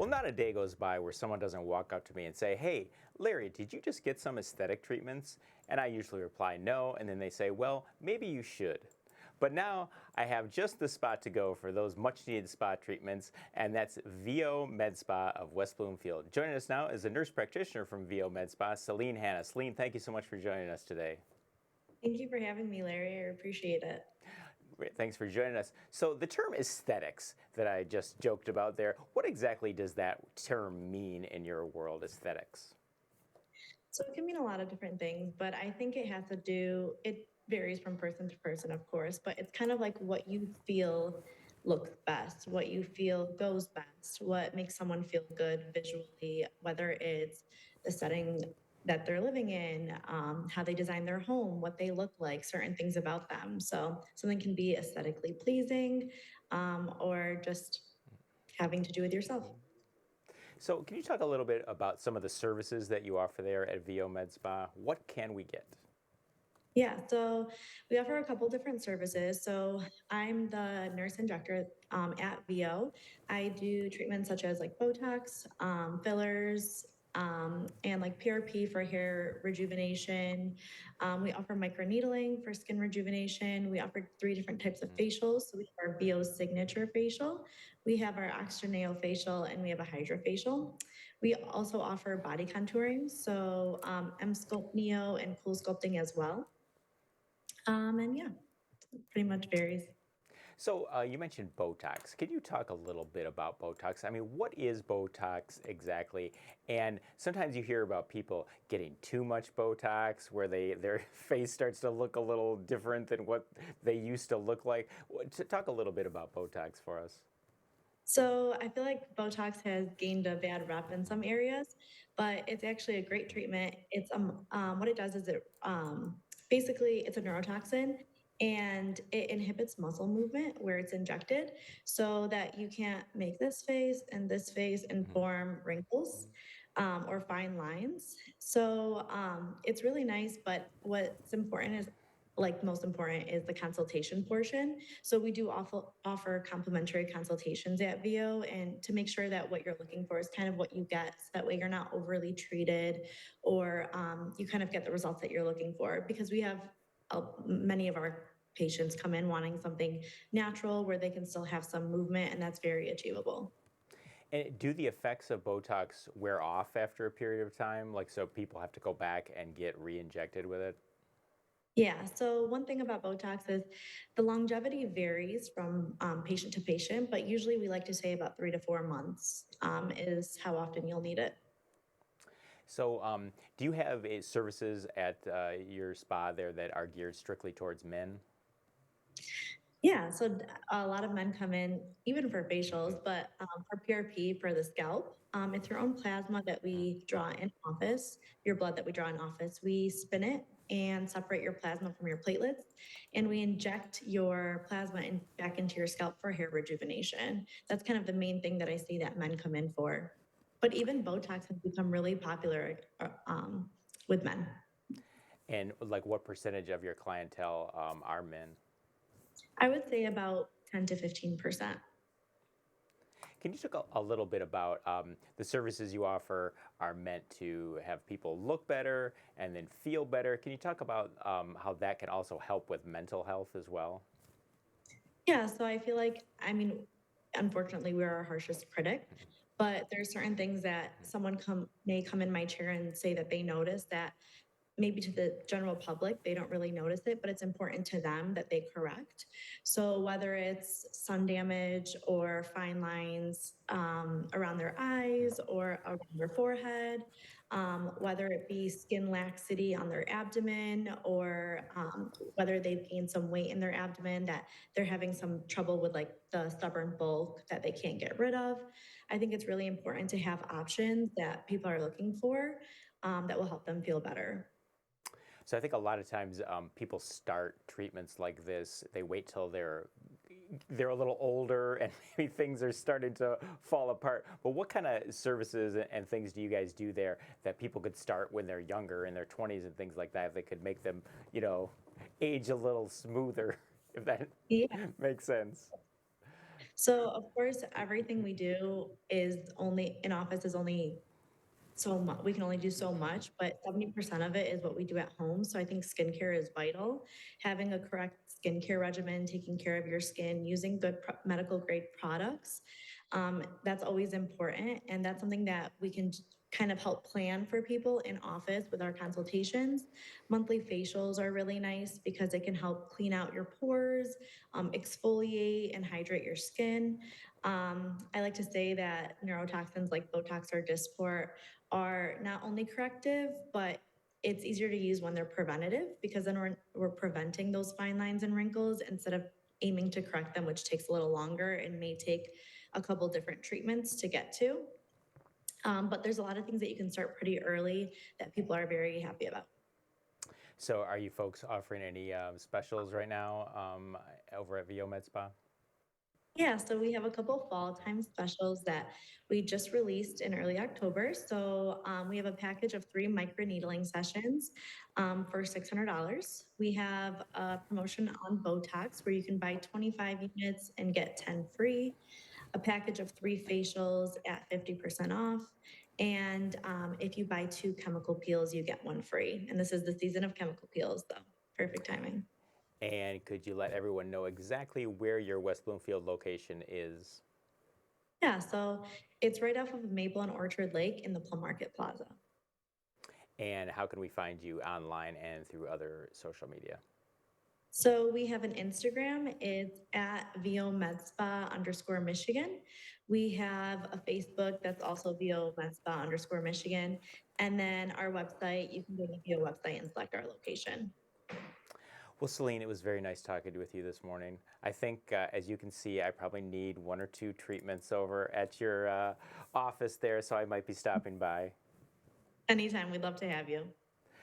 Well, not a day goes by where someone doesn't walk up to me and say, "Hey, Larry, did you just get some aesthetic treatments?" And I usually reply, "No." And then they say, "Well, maybe you should." But now I have just the spot to go for those much needed spa treatments, and that's VO Med Spa of West Bloomfield. Joining us now is a nurse practitioner from VO Med Spa, Celine Hana. Celine, thank you so much for joining us today. Thank you for having me, Larry. I appreciate it. Great, thanks for joining us. So the term aesthetics that I just joked about there, what exactly does that term mean in your world, aesthetics? So it can mean a lot of different things, but I think it varies from person to person, of course, but it's kind of like what you feel looks best, what you feel goes best, what makes someone feel good visually, whether it's the setting that they're living in, how they design their home, what they look like, certain things about them. So something can be aesthetically pleasing, or just having to do with yourself. So can you talk a little bit about some of the services that you offer there at VO Med Spa? What can we get? Yeah, so we offer a couple different services. So I'm the nurse injector at VO. I do treatments such as like Botox, fillers, and like PRP for hair rejuvenation. We offer microneedling for skin rejuvenation. We offer three different types of facials. So we have our VO signature facial, we have our oxygeneo facial, and we have a hydrofacial. We also offer body contouring, so M Sculpt Neo and Cool Sculpting as well. And yeah, pretty much varies. So you mentioned Botox. Can you talk a little bit about Botox? I mean, what is Botox exactly? And sometimes you hear about people getting too much Botox, where their face starts to look a little different than what they used to look like. Talk a little bit about Botox for us. So I feel like Botox has gained a bad rep in some areas, but it's actually a great treatment. What it does is basically it's a neurotoxin and it inhibits muscle movement where it's injected, so that you can't make this face and Mhm. form wrinkles or fine lines. So it's really nice, but what's important is like most important is the consultation portion. So we do offer complimentary consultations at VO, and to make sure that what you're looking for is kind of what you get, so that way you're not overly treated, or you kind of get the results that you're looking for. Because we have many of our patients come in wanting something natural where they can still have some movement, and that's very achievable. And do the effects of Botox wear off after a period of time? Like, so people have to go back and get re-injected with it? Yeah. So one thing about Botox is the longevity varies from patient to patient, but usually we like to say about 3 to 4 months is how often you'll need it. So, do you have services at your spa there that are geared strictly towards men? Yeah. So a lot of men come in even for Mhm. facials, but for PRP for the scalp, it's your own plasma that we draw in office, your blood that we draw in office. We spin it and separate your plasma from your platelets, and we inject your plasma back into your scalp for hair rejuvenation. That's kind of the main thing that I see that men come in for. But even Botox has become really popular with men. And like, what percentage of your clientele are men? I would say about 10 to 15%. Can you talk a little bit about the services you offer are meant to have people look better and then feel better? Can you talk about how that can also help with mental health as well? Yeah, so I feel like, I mean, unfortunately, we're our harshest critic, but there's certain things that someone may come in my chair and say that they notice that maybe to the general public, they don't really notice it, but it's important to them that they correct. So whether it's sun damage or fine lines around their eyes or around their forehead, whether it be skin laxity on their abdomen, or whether they've gained some weight in their abdomen that they're having some trouble with, like the stubborn bulk that they can't get rid of. I think it's really important to have options that people are looking for, that will help them feel better. So I think a lot of times people start treatments like this. They wait till they're a little older and maybe things are starting to fall apart. But what kind of services and things do you guys do there that people could start when they're younger, in their 20s and things like that, that could make them, you know, age a little smoother, if that Yeah. makes sense? So of course, everything we do is only in office is only so much. We can only do so much, but 70% of it is what we do at home. So I think skincare is vital. Having a correct skincare regimen, taking care of your skin, using good medical grade products, that's always important. And that's something that we can kind of help plan for people in office with our consultations. Monthly facials are really nice because it can help clean out your pores, exfoliate and hydrate your skin. I like to say that neurotoxins like Botox or Dysport are not only corrective, but it's easier to use when they're preventative because then we're preventing those fine lines and wrinkles instead of aiming to correct them, which takes a little longer and may take a couple different treatments to get to. But there's a lot of things that you can start pretty early that people are very happy about. So, are you folks offering any specials right now over at VO Med Spa? Yeah, so we have a couple fall time specials that we just released in early October. So we have a package of 3 microneedling sessions for $600. We have a promotion on Botox where you can buy 25 units and get 10 free, a package of 3 facials at 50% off. And if you buy 2 chemical peels, you get 1 free. And this is the season of chemical peels, though. Perfect timing. And could you let everyone know exactly where your West Bloomfield location is? Yeah, so it's right off of Maple and Orchard Lake in the Plum Market Plaza. And how can we find you online and through other social media? So we have an Instagram, it's at VOMedspa_Michigan. We have a Facebook that's also VOMedspa_Michigan. And then our website, you can go to the VO website and select our location. Well, Celine, it was very nice talking with you this morning. I think, as you can see, I probably need 1 or 2 treatments over at your office there, so I might be stopping by. Anytime, we'd love to have you.